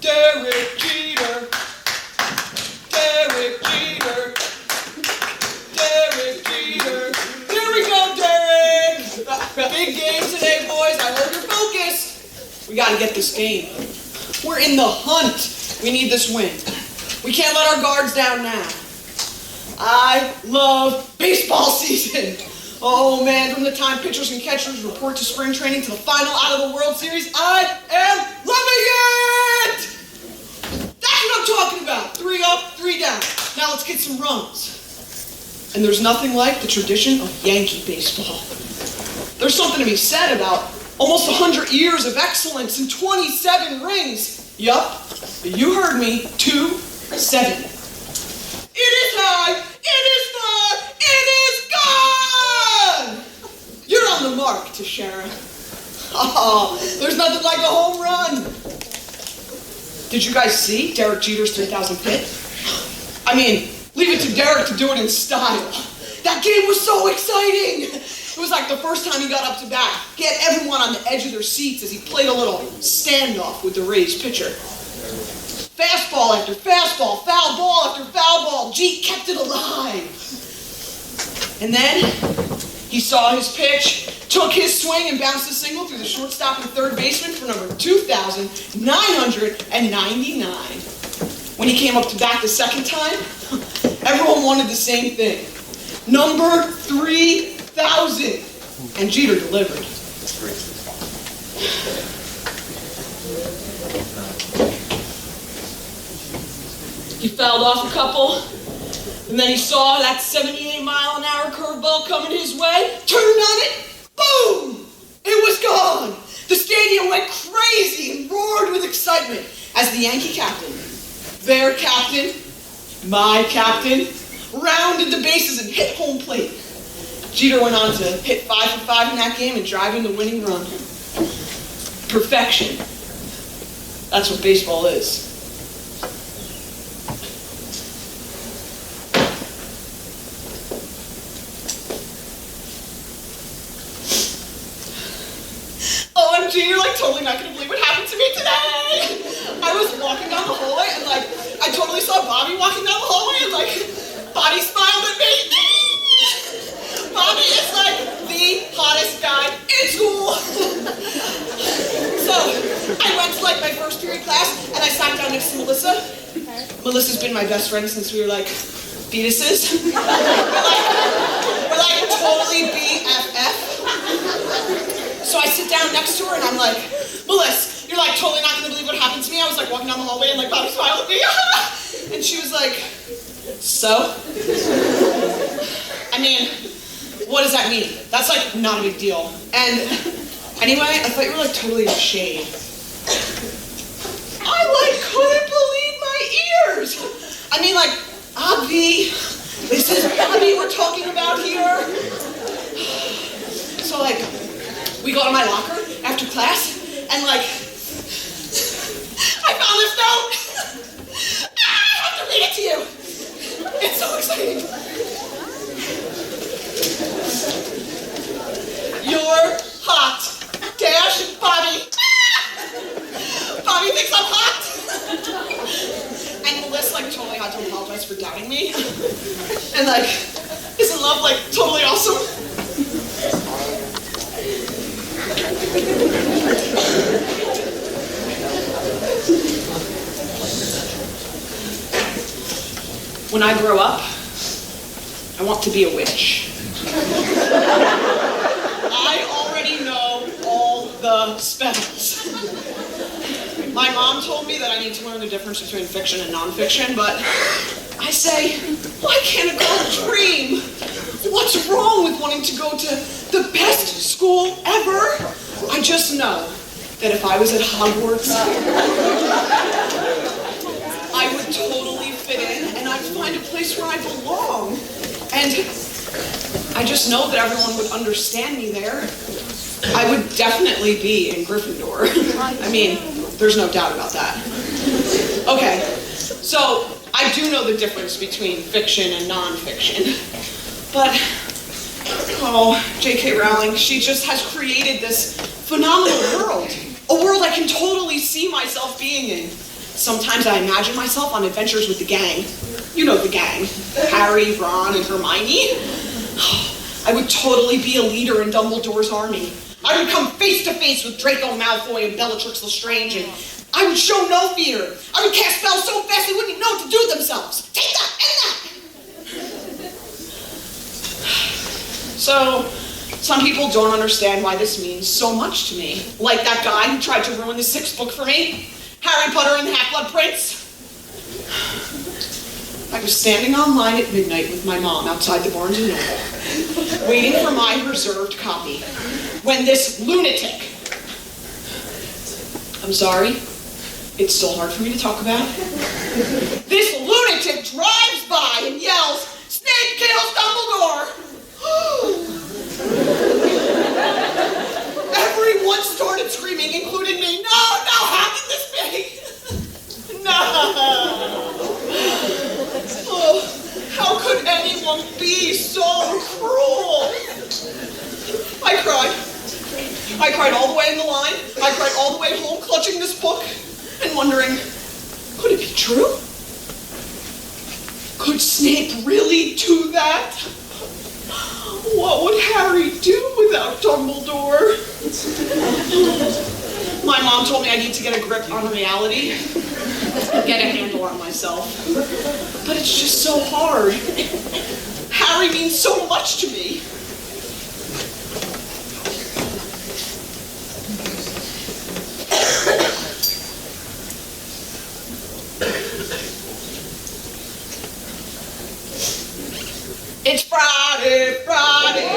Derek Jeter. Derek Jeter. Derek Jeter. Here we go, Derek. Big game today, boys. I hope you're focused. We got to get this game. We're in the hunt. We need this win. We can't let our guards down now. I love baseball season. Oh man, from the time pitchers and catchers report to spring training to the final out of the World Series, I am loving it! That's what I'm talking about. 3 up, 3 down. Now let's get some runs. And there's nothing like the tradition of Yankee baseball. There's something to be said about almost 100 years of excellence and 27 rings. Yup, you heard me, 2-7. It is high, it is far, it is gone! You're on the mark, Teixeira. Oh, there's nothing like a home run. Did you guys see Derek Jeter's 3,000th hit? I mean, leave it to Derek to do it in style. That game was so exciting. It was like the first time he got up to bat. He had everyone on the edge of their seats as he played a little standoff with the Rays pitcher. Fastball after fastball, foul ball after foul ball. Jeet kept it alive. And then he saw his pitch, took his swing, and bounced a single through the shortstop and third baseman for number 2,999. When he came up to bat the second time, everyone wanted the same thing. Number 3,000. And Jeter delivered. He fouled off a couple, and then he saw that 78-mile-an-hour curveball coming his way, turned on it, boom! It was gone! The stadium went crazy and roared with excitement as the Yankee captain, their captain, my captain, rounded the bases and hit home plate. Jeter went on to hit 5 for 5 in that game and drive in the winning run. Perfection. That's what baseball is. OMG, you're like totally not gonna believe what happened to me today. I was walking down the hallway and like, I totally saw Bobby walking down the hallway and like, Bobby smiled at me. Bobby is like the hottest guy in school. So I went to like my first period class and I sat down next to Melissa. Melissa's been my best friend since we were like fetuses. we're like totally BFF. So I sit down next to her and I'm like, Melissa, you're like totally not gonna believe what happened to me. I was like walking down the hallway and like Bobby smiled at me. And she was like, so? I mean, what does that mean? That's like not a big deal. And anyway, I thought you were like totally in the shade. I like couldn't believe my ears. I mean like, Bobby, this is Bobby we're talking about here. So like, we go to my locker after class and like, I found this note. I have to read it to you. It's so exciting. You're hot. Dash, Bobby. Bobby thinks I'm hot. And Melissa like totally had to apologize for doubting me. And like, isn't love like totally awesome? When I grow up, I want to be a witch. I already know all the spells. My mom told me that I need to learn the difference between fiction and nonfiction, but I say, why can't a girl dream? What's wrong with wanting to go to the best school ever? I just know that if I was at Hogwarts, I would totally fit in and I'd find a place where I belong. And I just know that everyone would understand me there. I would definitely be in Gryffindor. I mean, there's no doubt about that. Okay, so I do know the difference between fiction and nonfiction. But, oh, J.K. Rowling, she just has created this phenomenal world. A world I can totally see myself being in. Sometimes I imagine myself on adventures with the gang. You know the gang. Harry, Ron, and Hermione. I would totally be a leader in Dumbledore's army. I would come face to face with Draco Malfoy and Bellatrix Lestrange, and I would show no fear. I would cast spells so fast they wouldn't even know what to do with themselves. Take that and that! So, some people don't understand why this means so much to me. Like that guy who tried to ruin the 6th book for me. Harry Potter and the Half-Blood Prince. I was standing online at midnight with my mom outside the Barnes & Noble, waiting for my reserved copy, when this lunatic, I'm sorry, it's still hard for me to talk about, this lunatic drives by and yells, "Snape kills Dumbledore!" Everyone started screaming, including me. No, how did this be? No. Oh, how could anyone be so cruel? I cried. I cried all the way in the line. I cried all the way home, clutching this book and wondering, could it be true? Could Snape really do that? What would Harry do without Dumbledore? My mom told me I need to get a grip on reality, get a handle on myself. But it's just so hard. Harry means so much to me. It's Friday, Friday,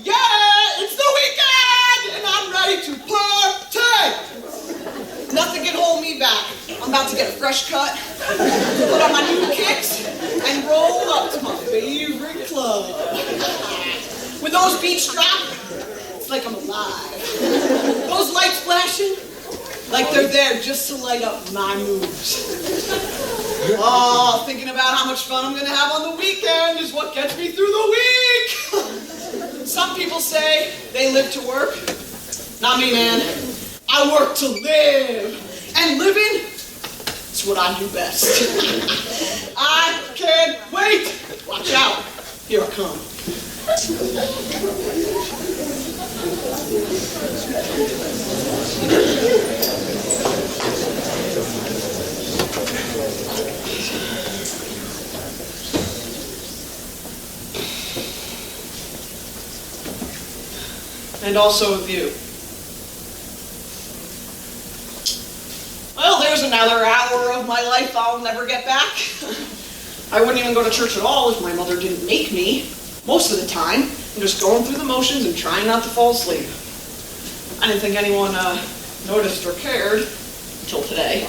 yeah, it's the weekend, and I'm ready to party. Nothing can hold me back. I'm about to get a fresh cut, put on my new kicks, and roll up to my favorite club. When those beats drop, it's like I'm alive. Those lights flashing, like they're there just to light up my moves. Oh, thinking about how much fun I'm going to have on the weekend is what gets me through the week. Some people say they live to work. Not me, man. I work to live. And living is what I do best. I can't wait. Watch out. Here I come. And also of you. Well, there's another hour of my life I'll never get back. I wouldn't even go to church at all if my mother didn't make me. Most of the time, I'm just going through the motions and trying not to fall asleep. I didn't think anyone noticed or cared until today.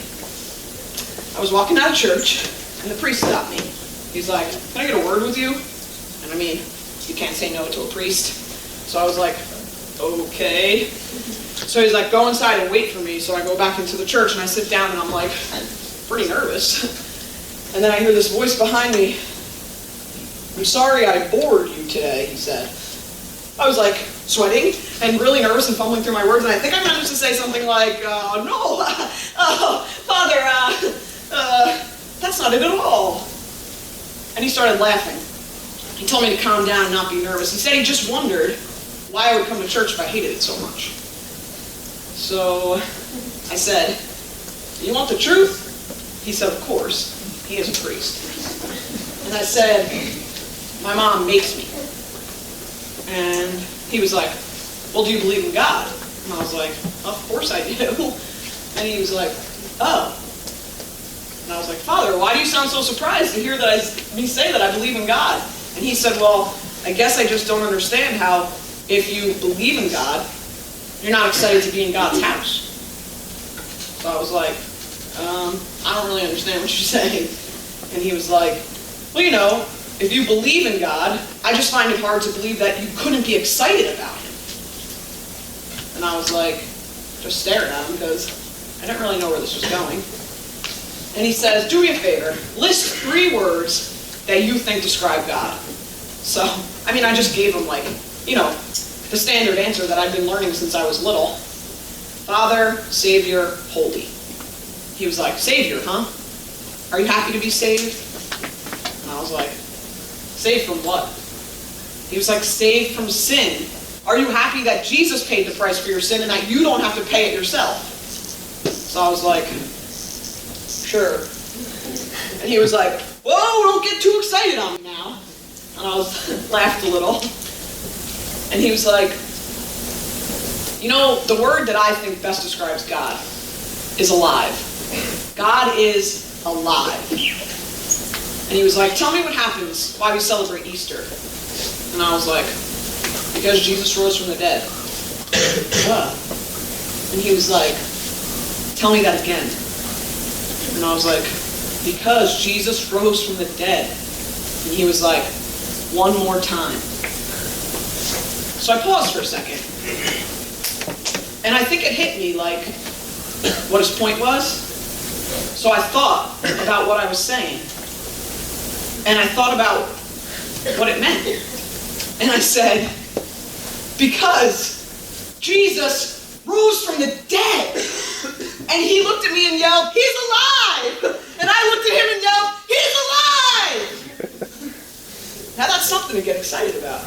I was walking out of church, and the priest stopped me. He's like, "Can I get a word with you?" And I mean, you can't say no to a priest. So I was like, okay. So he's like, "Go inside and wait for me." So I go back into the church and I sit down and I'm like, pretty nervous. And then I hear this voice behind me. "I'm sorry I bored you today," he said. I was like sweating and really nervous and fumbling through my words, and I think I managed to say something like, "No, Father, that's not it at all." And he started laughing. He told me to calm down and not be nervous. He said he just wondered why I would come to church if I hated it so much. So I said, "You want the truth?" He said, "Of course." He is a priest. And I said, "My mom makes me." And he was like, "Well, do you believe in God?" And I was like, "Of course I do." And he was like, "Oh." And I was like, "Father, why do you sound so surprised to hear me say that I believe in God?" And he said, "Well, I guess I just don't understand how if you believe in God, you're not excited to be in God's house." So I was like, I don't really understand what you're saying. And he was like, "Well, you know, if you believe in God, I just find it hard to believe that you couldn't be excited about him." And I was like, just staring at him because I didn't really know where this was going. And he says, "Do me a favor, list 3 words that you think describe God." So, I just gave him the standard answer that I've been learning since I was little. Father, Savior, Holy. He was like, Savior, huh? Are you happy to be saved? And I was like, saved from what? He was like, saved from sin. Are you happy that Jesus paid the price for your sin and that you don't have to pay it yourself? So I was like, sure. And he was like, whoa, don't get too excited on me now. And I laughed a little. And he was like, the word that I think best describes God is alive. God is alive. And he was like, tell me what happens, why we celebrate Easter. And I was like, because Jesus rose from the dead. And he was like, tell me that again. And I was like, because Jesus rose from the dead. And he was like, one more time. So I paused for a second. And I think it hit me what his point was. So I thought about what I was saying. And I thought about what it meant. And I said, because Jesus rose from the dead. And he looked at me and yelled, he's alive! And I looked at him and yelled, he's alive! Now that's something to get excited about.